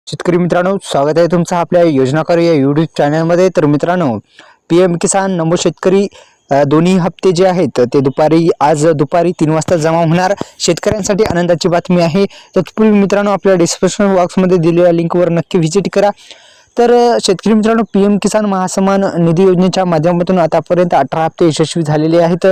शेतकरी मित्रांनो, स्वागत आहे तुमचं आपल्या योजनाकार या यूट्यूब चॅनलमध्ये। तर मित्रांनो, पीएम किसान नमो शेतकरी दोन्ही हप्ते जे आहेत ते आज दुपारी 3 वाजता जमा होणार। शेतकऱ्यांसाठी आनंदाची बातमी आहे। तत्पूर्वी मित्रांनो, आपल्या डिस्क्रिप्शन बॉक्समध्ये दिलेल्या लिंकवर नक्की व्हिजिट करा। तर शेतकरी मित्रांनो, पीएम किसान महासन्मान निधी योजनेच्या माध्यमातून आतापर्यंत 18 हप्ते यशस्वी झालेले आहेत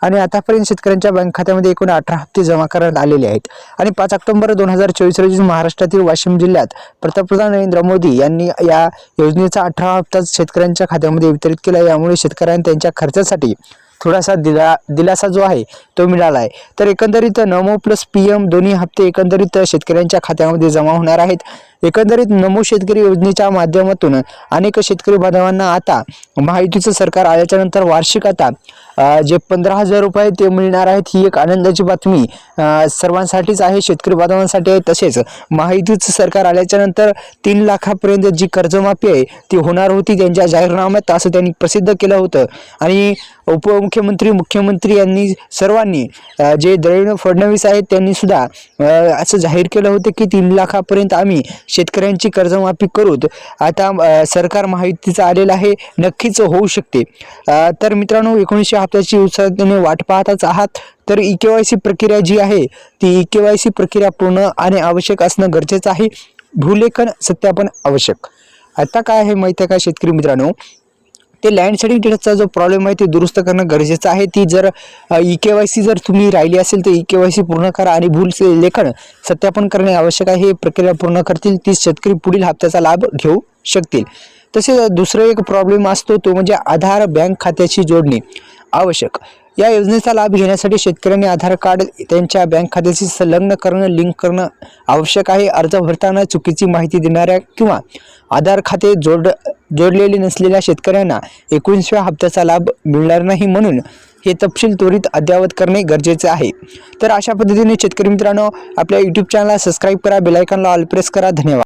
आणि आतापर्यंत शेतकऱ्यांच्या बँक खात्यामध्ये एकूण 18 हप्ते जमा करण्यात आलेले आहेत। आणि 5 ऑक्टोबर 2024 रोजी महाराष्ट्रातील वाशिम जिल्ह्यात पंतप्रधान नरेंद्र मोदी यांनी या योजनेचा 18 हप्ता शेतकऱ्यांच्या खात्यामध्ये वितरित केला। यामुळे शेतकऱ्यांना त्यांच्या खर्चासाठी थोडासा दिलासा जो आहे तो मिळाला आहे। तर एकंदरीत नमो प्लस पीएम दोन्ही हप्ते एकंदरीत शेतकऱ्यांच्या खात्यामध्ये जमा होणार आहेत। एकंदरीत नमो शेतकरी योजनेच्या माध्यमातून अनेक शेतकरी बांधवांना आता महायुतीचं सरकार आल्याच्या नंतर वार्षिक आता जे 15,000 रुपये ते मिळणार आहेत। ही एक आनंदाची बातमी सर्वांसाठीच आहे, शेतकरी बांधवांसाठी आहे। तसेच महायुतीचं सरकार आल्याच्या नंतर 3 लाखापर्यंत जी कर्जमाफी आहे ती होणार होती त्यांच्या जाहीरनाम्यात, असं त्यांनी प्रसिद्ध केलं होतं। आणि उपमुख्यमंत्री, मुख्यमंत्री यांनी सर्वांनी जे देवेंद्र फडणवीस आहेत त्यांनी सुद्धा असं जाहीर केलं होतं की 3 लाखापर्यंत आम्ही शेतकऱ्यांची कर्जमाफी करूत। आता सरकार महायुतीचं आलेलं आहे, नक्कीच होऊ शकते। तर मित्रांनो, 19 हप्त्याची उत्साहाने वाट पाहतच आहात। तर ई-केवायसी प्रक्रिया जी आहे ती ई-केवायसी प्रक्रिया पूर्ण आणि आवश्यक असणं गरजेचं आहे। भूलेखन सत्यापन आवश्यक। आता काय आहे माहिती आहे का शेतकरी मित्रांनो, ते लँड सेटिंग डेटाचा जो प्रॉब्लेम आहे ते दुरुस्त करणं गरजेचं आहे। ती जर ई-केवायसी जर तुम्ही राहिली असेल तर ई-केवायसी पूर्ण करा आणि भूल लेखन सत्यापन करणे आवश्यक आहे। ही प्रक्रिया पूर्ण करतील ती शेतकरी पुढील हप्त्याचा लाभ घेऊ शकतील। तसेच दुसरा एक प्रॉब्लेम असतो तो म्हणजे आधार बँक खात्याची जोडणी आवश्यक। या योजनेचा लाभ घेण्यासाठी शेतकऱ्यांनी आधार कार्ड त्यांच्या बँक खात्याशी संलग्न करणं, लिंक करणं आवश्यक आहे। अर्ज भरताना चुकीची माहिती देणाऱ्या किंवा आधार खाते जोडलेले नसलेल्या शेतकऱ्यांना 19व्या हप्त्याचा लाभ मिळणार नाही, म्हणून हे तपशील त्वरित अद्ययावत करणे गरजेचे आहे। तर अशा पद्धतीने शेतकरी मित्रांनो, आपल्या यूट्यूब चॅनलला सबस्क्राईब करा, बेल आयकॉनला ऑल प्रेस करा। धन्यवाद।